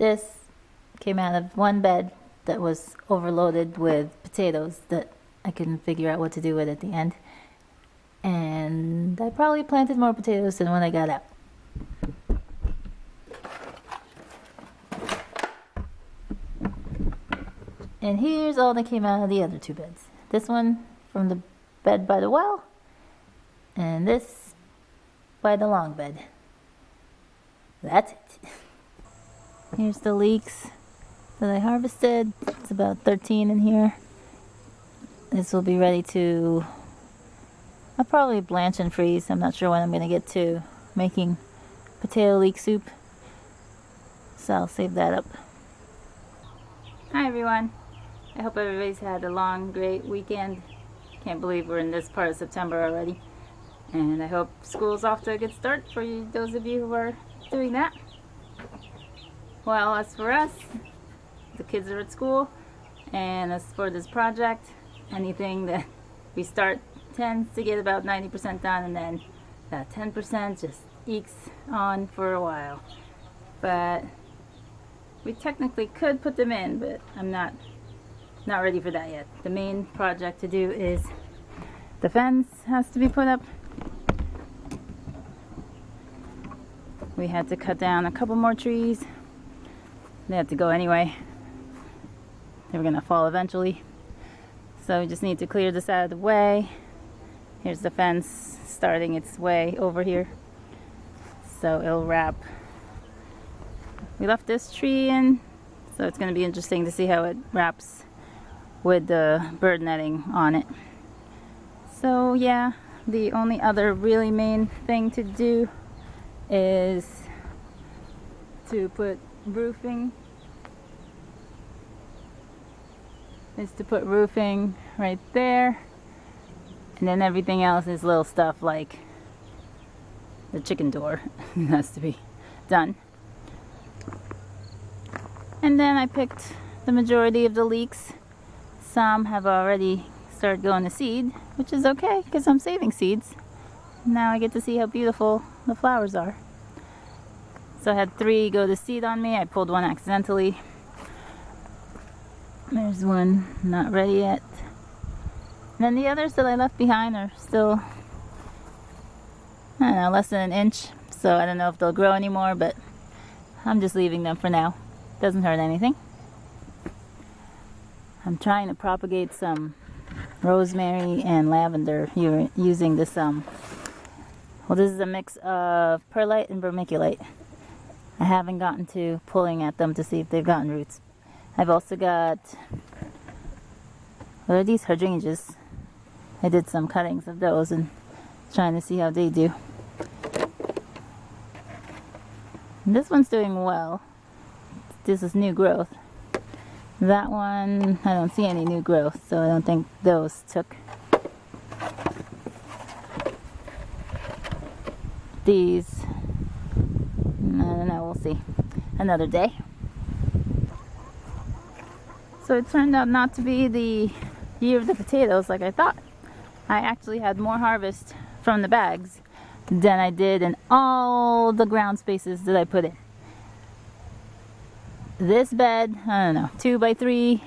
This came out of one bed that was overloaded with potatoes that I couldn't figure out what to do with at the end. And I probably planted more potatoes than when I got out. And here's all that came out of the other two beds. This one from the bed by the well, and this by the long bed. That's it. Here's the leeks that I harvested. It's about 13 in here. This will be ready to, I'll probably blanch and freeze. I'm not sure when I'm going to get to making potato leek soup, so I'll save that up. Hi everyone. I hope everybody's had a long, great weekend. Can't believe we're in this part of September already. And I hope school's off to a good start for you, those of you who are doing that. Well, as for us, the kids are at school, and as for this project, anything that we start tends to get about 90% done, and then that 10% just ekes on for a while. But we technically could put them in, but I'm not ready for that yet. The main project to do is the fence has to be put up. We had to cut down a couple more trees. They had to go anyway. They were gonna fall eventually. So we just need to clear this out of the way. Here's the fence starting its way over here. So it'll wrap. We left this tree in, so it's gonna be interesting to see how it wraps with the bird netting on it. So yeah, the only other really main thing to do is to put roofing right there, and then everything else is little stuff like the chicken door has to be done. And then I picked the majority of the leeks. Some have already started going to seed, which is okay because I'm saving seeds. Now I get to see how beautiful the flowers are. So I had 3 go to seed on me. I pulled one accidentally. There's one not ready yet. And then the others that I left behind are still, I don't know, less than an inch. So I don't know if they'll grow anymore, but I'm just leaving them for now. Doesn't hurt anything. I'm trying to propagate some rosemary and lavender using this, well, this is a mix of perlite and vermiculite. I haven't gotten to pulling at them to see if they've gotten roots. I've also got, what are these, hydrangeas? I did some cuttings of those and trying to see how they do. And this one's doing well. This is new growth. That one, I don't see any new growth, so I don't think those took. These, I don't know, we'll see. Another day. So it turned out not to be the year of the potatoes like I thought. I actually had more harvest from the bags than I did in all the ground spaces that I put in. This bed, I don't know, 2 by 3.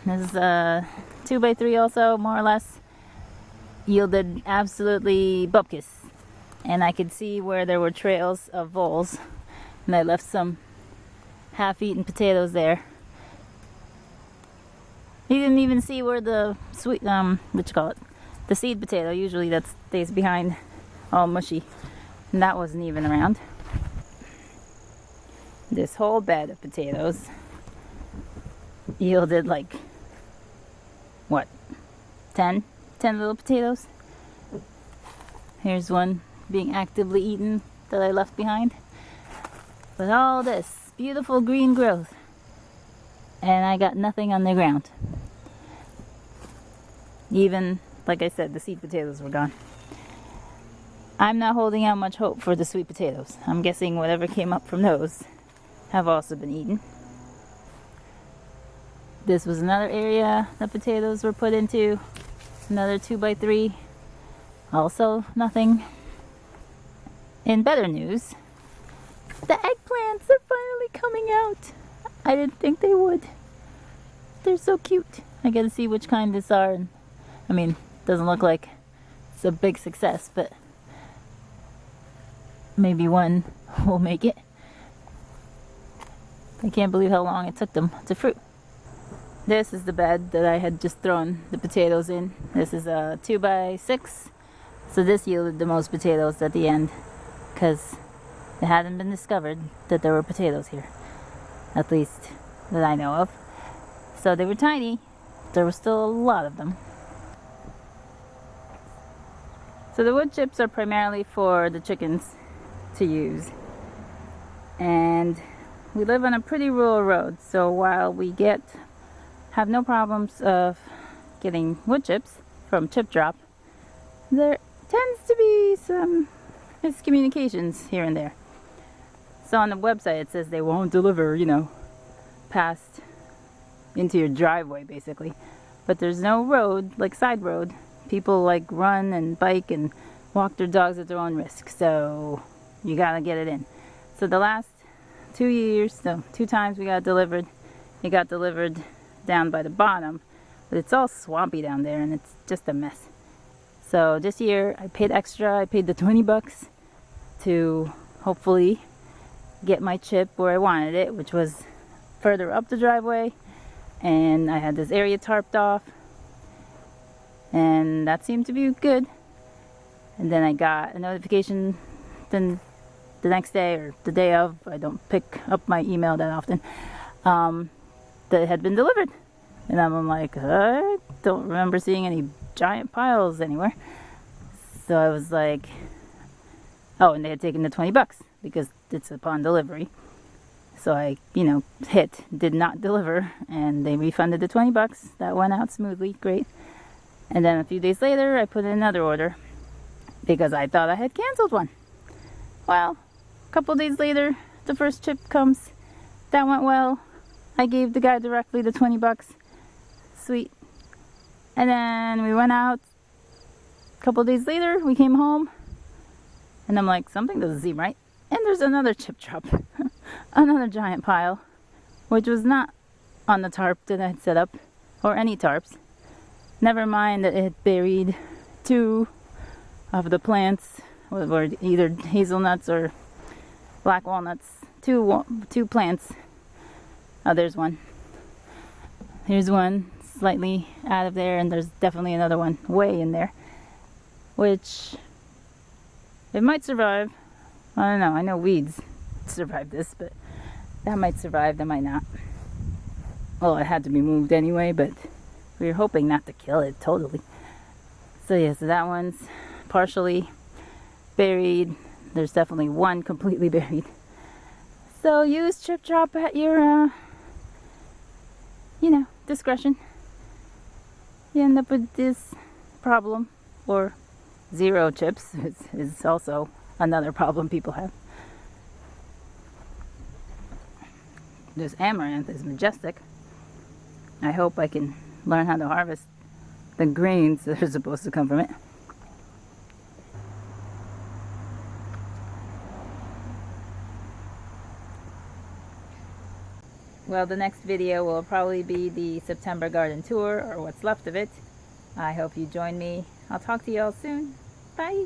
This is 2 by 3 also, more or less. Yielded absolutely bupkis. And I could see where there were trails of voles. And I left some half-eaten potatoes there. You didn't even see where the sweet, the seed potato, usually that stays behind all mushy. And that wasn't even around. This whole bed of potatoes yielded like, what, 10 little potatoes. Here's one being actively eaten that I left behind. But all this beautiful green growth, and I got nothing on the ground. Even, like I said, the seed potatoes were gone. I'm not holding out much hope for the sweet potatoes. I'm guessing whatever came up from those have also been eaten. This was another area that potatoes were put into. Another 2 by 3. Also nothing. In better news, the eggplants are finally coming out. I didn't think they would. They're so cute. I gotta see which kind these are. And, I mean, doesn't look like it's a big success, but maybe one will make it. I can't believe how long it took them to fruit. This is the bed that I had just thrown the potatoes in. This is a 2x6. So this yielded the most potatoes at the end because it hadn't been discovered that there were potatoes here. At least that I know of. So they were tiny. There were still a lot of them. So the wood chips are primarily for the chickens to use. And we live on a pretty rural road, so while we have no problems of getting wood chips from Chip Drop, there tends to be some miscommunications here and there. So on the website it says they won't deliver, past into your driveway basically. But there's no road, like side road. People like run and bike and walk their dogs at their own risk, so you gotta get it in. So the last 2 times we got delivered, it got delivered down by the bottom, but it's all swampy down there and it's just a mess. So this year I paid extra. I paid the $20 to hopefully get my chip where I wanted it, which was further up the driveway, and I had this area tarped off, and that seemed to be good. And then I got a notification then the next day or the day of, I don't pick up my email that often, that it had been delivered. And I'm like, I don't remember seeing any giant piles anywhere. So I was like, oh, and they had taken the $20 because it's upon delivery. So I, did not deliver, and they refunded the $20. That went out smoothly, great. And then a few days later, I put in another order because I thought I had canceled one. Well, a couple days later, the first chip comes. That went well. I gave the guy directly the $20. Sweet. And then we went out. A couple days later, we came home. And I'm like, something doesn't seem right. And there's another chip drop. Another giant pile. Which was not on the tarp that I had set up. Or any tarps. Never mind that it had buried 2 of the plants. Or either hazelnuts or black walnuts. 2 plants. Oh, there's one. Here's one slightly out of there, and there's definitely another one way in there, which it might survive. I don't know. I know weeds survive this, but that might survive, that might not. Well, it had to be moved anyway, but we were hoping not to kill it totally. So yeah, so that one's partially buried. There's definitely one completely buried. So use Chip Drop at your discretion. You end up with this problem, or 0 chips is also another problem people have. This amaranth is majestic. I hope I can learn how to harvest the grains that are supposed to come from it. Well, the next video will probably be the September garden tour, or what's left of it. I hope you join me. I'll talk to you all soon. Bye!